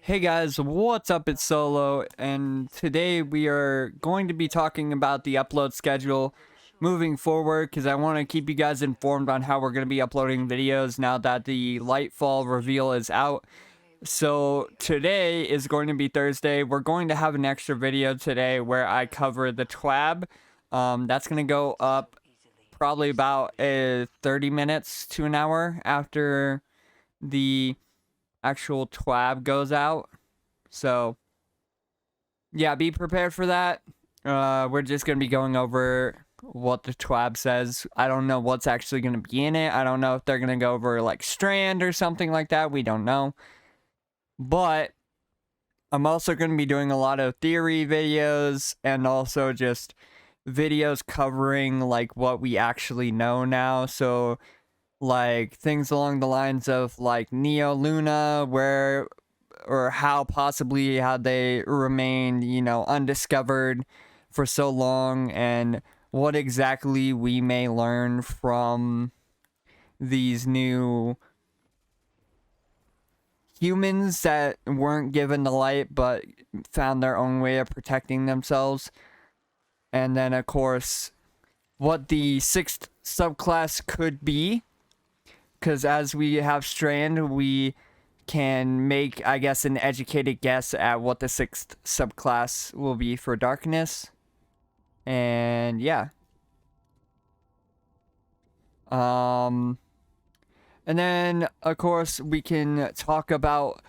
Hey guys, what's up? It's Solo, and today we are going to be talking about the upload schedule moving forward because I want to keep you guys informed on how we're going to be uploading videos now that the Lightfall reveal is out. So today is going to be Thursday. We're going to have an extra video today where I cover the TWAB. That's going to go up probably about 30 minutes to an hour after the actual TWAB goes out. So, yeah, be prepared for that. We're just going to be going over what the TWAB says. I don't know what's actually going to be in it. I don't know if they're going to go over, like, Strand or something like that. We don't know. But I'm also going to be doing a lot of theory videos and also just videos covering, like, what we actually know now. So, like, things along the lines of, like, Neo Luna, where or how possibly how they remained, undiscovered for so long, and what exactly we may learn from these new humans that weren't given the light but found their own way of protecting themselves. And then, of course, what the sixth subclass could be. Because as we have Strand, we can make, I guess, an educated guess at what the sixth subclass will be for Darkness. And yeah. And then, of course, we can talk about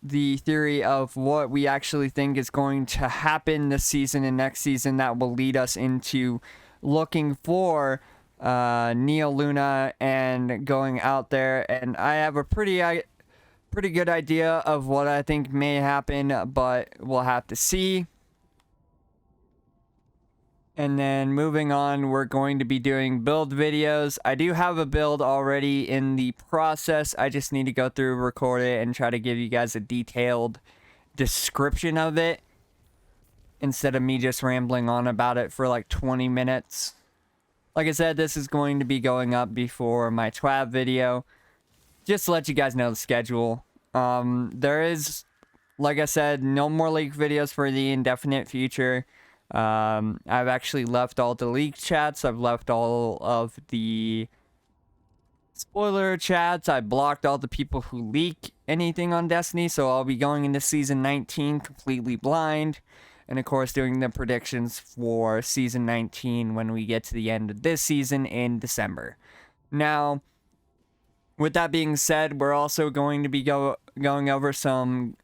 the theory of what we actually think is going to happen this season and next season that will lead us into looking for Neo Luna and going out there. And I have a pretty good idea of what I think may happen, but we'll have to see. And then moving on, we're going to be doing build videos. I do have a build already in the process. I just need to go through, record it, and try to give you guys a detailed description of it instead of me just rambling on about it for like 20 minutes. Like I said, this is going to be going up before my TWAB video. Just to let you guys know the schedule. There is, like I said, no more leak videos for the indefinite future. I've actually left all the leak chats. I've left all of the spoiler chats. I blocked all the people who leak anything on Destiny. So I'll be going into Season 19 completely blind. And of course, doing the predictions for Season 19 when we get to the end of this season in December. Now, with that being said, we're also going to be going over some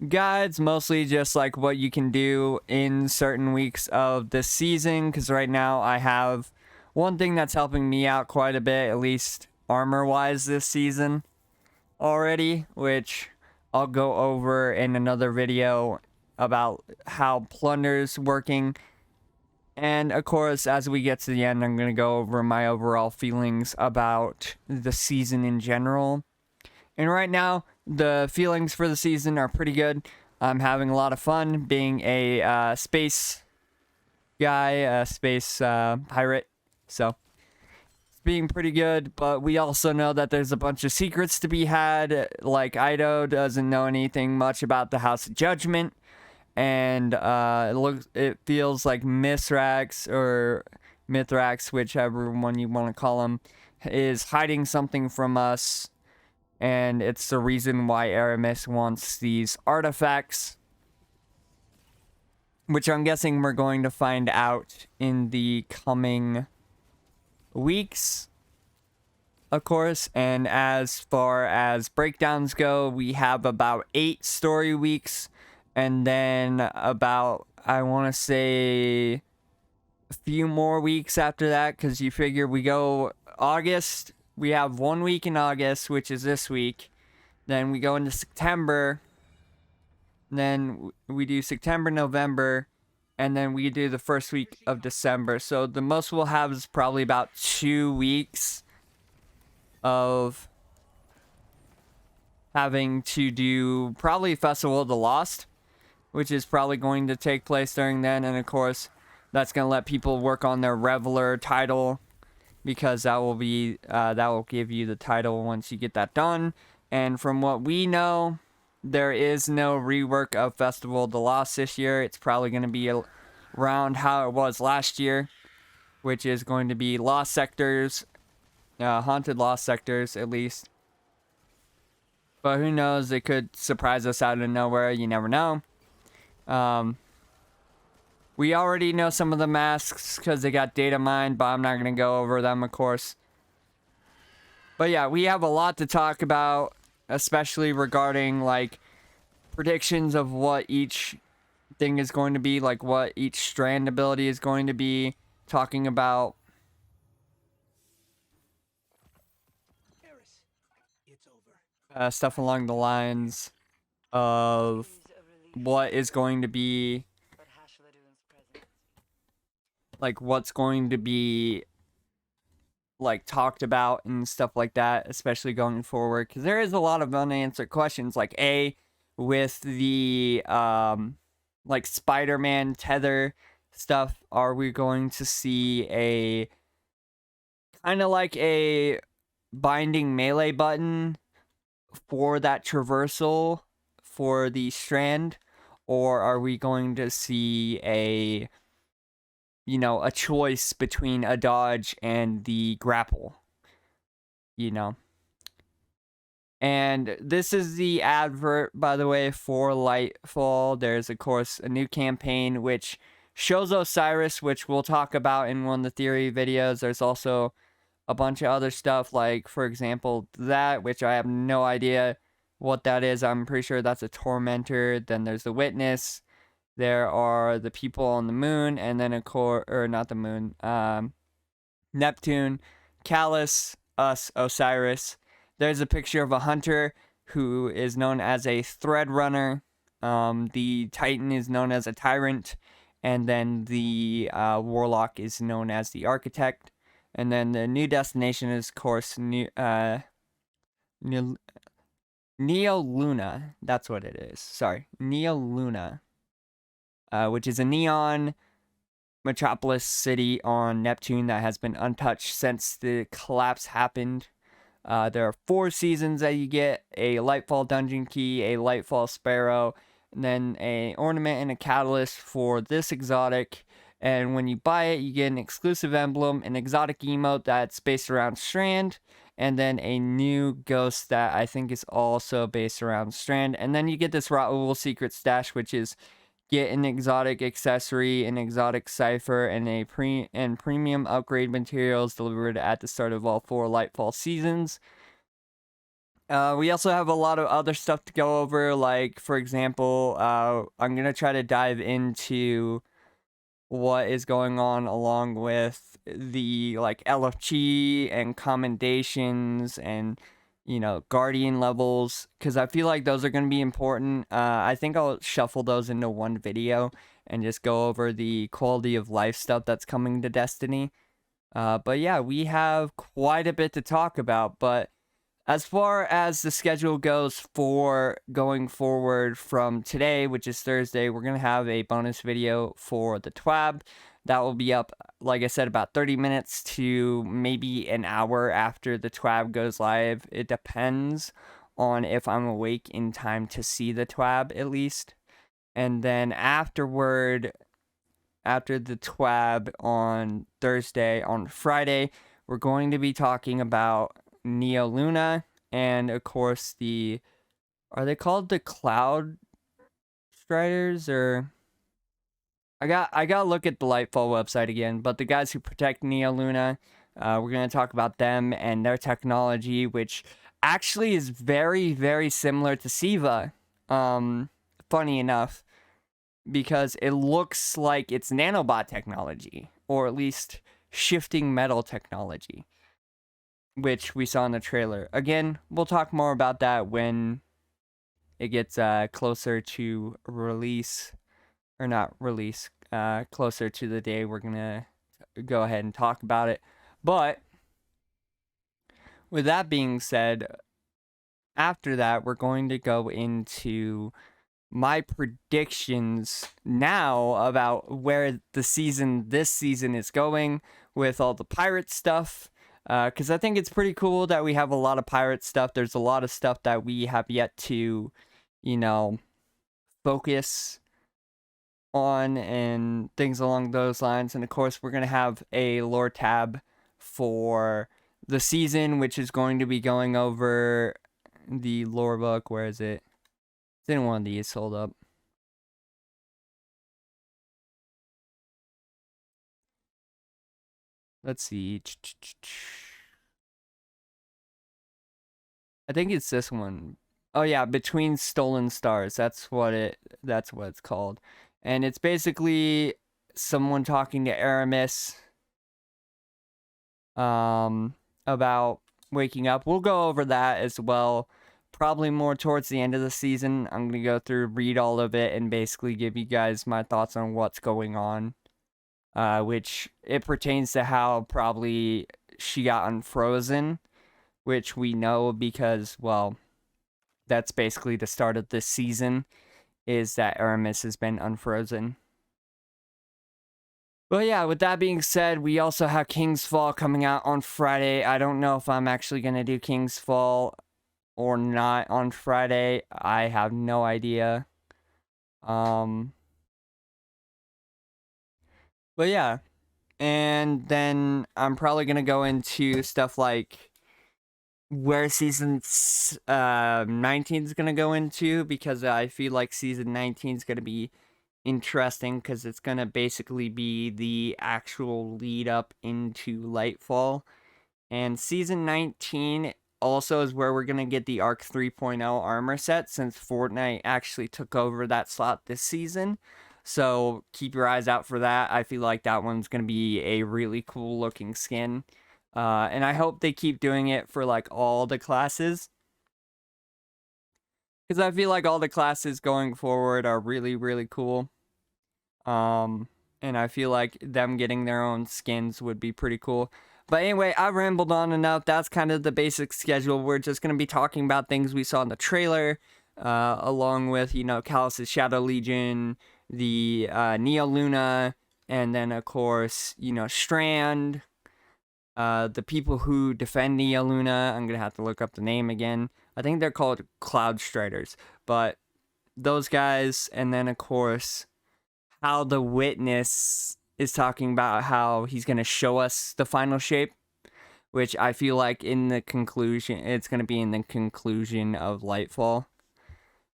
guides, mostly just like what you can do in certain weeks of the season, because right now I have one thing that's helping me out quite a bit, at least armor-wise this season already, which I'll go over in another video about how Plunder's working. And of course, as we get to the end, I'm going to go over my overall feelings about the season in general. And right now, the feelings for the season are pretty good. I'm having a lot of fun being a space guy, a space pirate. So, it's being pretty good. But we also know that there's a bunch of secrets to be had. Like, Ido doesn't know anything much about the House of Judgment. And it feels like Mithrax, or Mithrax, whichever one you want to call him, is hiding something from us. And it's the reason why Aramis wants these artifacts, which I'm guessing we're going to find out in the coming weeks, of course. And as far as breakdowns go, we have about 8 story weeks, and then about, I want to say, a few more weeks after that, because you figure we go August. We have 1 week in August, which is this week. Then we go into September. Then we do September, November. And then we do the first week of December. So the most we'll have is probably about 2 weeks of having to do probably Festival of the Lost, which is probably going to take place during then. And of course, that's going to let people work on their Reveler title, because that will give you the title once you get that done. And from what we know, there is no rework of Festival of the Lost this year. It's probably going to be around how it was last year, which is going to be Lost Sectors, Haunted Lost Sectors at least. But who knows, it could surprise us out of nowhere, you never know. We already know some of the masks because they got data mined, but I'm not going to go over them, of course. But yeah, we have a lot to talk about, especially regarding, like, predictions of what each thing is going to be, like what each strand ability is going to be, talking about stuff along the lines of what is going to be, like, what's going to be, like, talked about and stuff like that, especially going forward, because there is a lot of unanswered questions, like, with the, like, Spider-Man tether stuff, are we going to see a, kind of like a binding melee button for that traversal for the strand, or are we going to see a, you know, a choice between a dodge and the grapple, you know? And this is the advert, by the way, for Lightfall. There's, of course, a new campaign which shows Osiris, which we'll talk about in one of the theory videos. There's also a bunch of other stuff, like, for example, that, which I have no idea what that is. I'm pretty sure that's a tormentor. Then there's the witness. There are the people on the moon, and then not the moon, Neptune, Callus, us, Osiris. There's a picture of a hunter who is known as a thread runner. The Titan is known as a tyrant, and then the warlock is known as the architect. And then the new destination is, of course, Neo Luna. That's what it is. Sorry, Neo Luna, which is a neon metropolis city on Neptune that has been untouched since the collapse happened. There are 4 seasons that you get: a Lightfall dungeon key, a Lightfall sparrow, and then a ornament and a catalyst for this exotic. And when you buy it, you get an exclusive emblem, an exotic emote that's based around Strand, and then a new ghost that I think is also based around Strand. And then you get this Raoul secret stash, which is get an exotic accessory, an exotic cipher, and premium upgrade materials delivered at the start of all 4 Lightfall seasons. We also have a lot of other stuff to go over, like, for example, I'm going to try to dive into what is going on along with the, like, LFG and commendations and, you know, guardian levels, because I feel like those are going to be important. I think I'll shuffle those into one video and just go over the quality of life stuff that's coming to Destiny. But yeah, we have quite a bit to talk about. But as far as the schedule goes for going forward from today, which is Thursday, we're going to have a bonus video for the TWAB. That will be up, like I said, about 30 minutes to maybe an hour after the TWAB goes live. It depends on if I'm awake in time to see the TWAB, at least. And then afterward, after the TWAB on Thursday, on Friday, we're going to be talking about Neo Luna, and of course are they called the Cloud Striders, or I gotta look at the Lightfall website again, but the guys who protect Neo Luna, we're gonna talk about them and their technology, which actually is very, very similar to SIVA, funny enough, because it looks like it's nanobot technology, or at least shifting metal technology, which we saw in the trailer. Again, we'll talk more about that when it gets closer to release, or not release, closer to the day we're gonna go ahead and talk about it. But with that being said, after that, we're going to go into my predictions now about where this season is going with all the pirate stuff. Because I think it's pretty cool that we have a lot of pirate stuff. There's a lot of stuff that we have yet to, you know, focus on and things along those lines. And of course, we're going to have a lore tab for the season, which is going to be going over the lore book. Where is it? It's in one of these. Hold up. Let's see. I think it's this one. Oh yeah, Between Stolen Stars. That's what it's called. And it's basically someone talking to Aramis about waking up. We'll go over that as well. Probably more towards the end of the season. I'm going to go through, read all of it, and basically give you guys my thoughts on what's going on. Which it pertains to how probably she got unfrozen, which we know because, well, that's basically the start of this season, is that Aramis has been unfrozen. But yeah, with that being said, we also have King's Fall coming out on Friday. I don't know if I'm actually going to do King's Fall or not on Friday. I have no idea. But yeah. And then I'm probably going to go into stuff like where season 19 is going to go into, because I feel like season 19 is going to be interesting because it's going to basically be the actual lead up into Lightfall. And season 19 also is where we're going to get the Arc 3.0 armor set, since Fortnite actually took over that slot this season. So keep your eyes out for that. I feel like that one's going to be a really cool looking skin. And I hope they keep doing it for like all the classes, because I feel like all the classes going forward are really, really cool. And I feel like them getting their own skins would be pretty cool. But anyway, I rambled on enough. That's kind of the basic schedule. We're just going to be talking about things we saw in the trailer, along with, Calus' Shadow Legion, the Neo Luna, and then, of course, Strand, the people who defend Neo Luna. I'm going to have to look up the name again. I think they're called Cloud Striders. But those guys, and then, of course, how the Witness is talking about how he's going to show us the final shape, which I feel like in the conclusion, it's going to be in the conclusion of Lightfall.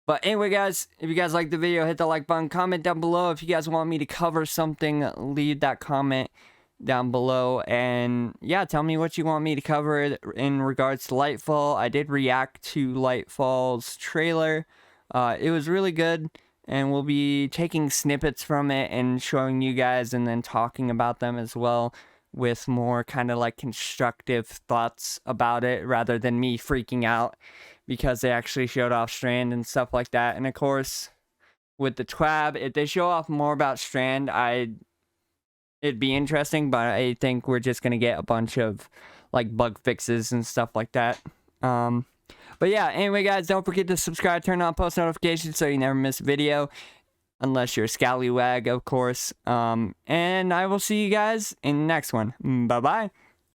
But anyway, guys, if you guys liked the video, hit the like button, comment down below. If you guys want me to cover something, leave that comment down below. And yeah, tell me what you want me to cover in regards to Lightfall. I did react to Lightfall's trailer. It was really good. And we'll be taking snippets from it and showing you guys, and then talking about them as well, with more kind of like constructive thoughts about it, rather than me freaking out because they actually showed off Strand and stuff like that. And of course, with the TWAB, if they show off more about Strand, it'd be interesting, but I think we're just gonna get a bunch of like bug fixes and stuff like that. But yeah, anyway, guys, don't forget to subscribe, turn on post notifications so you never miss a video. Unless you're a scallywag, of course. And I will see you guys in the next one. Bye-bye.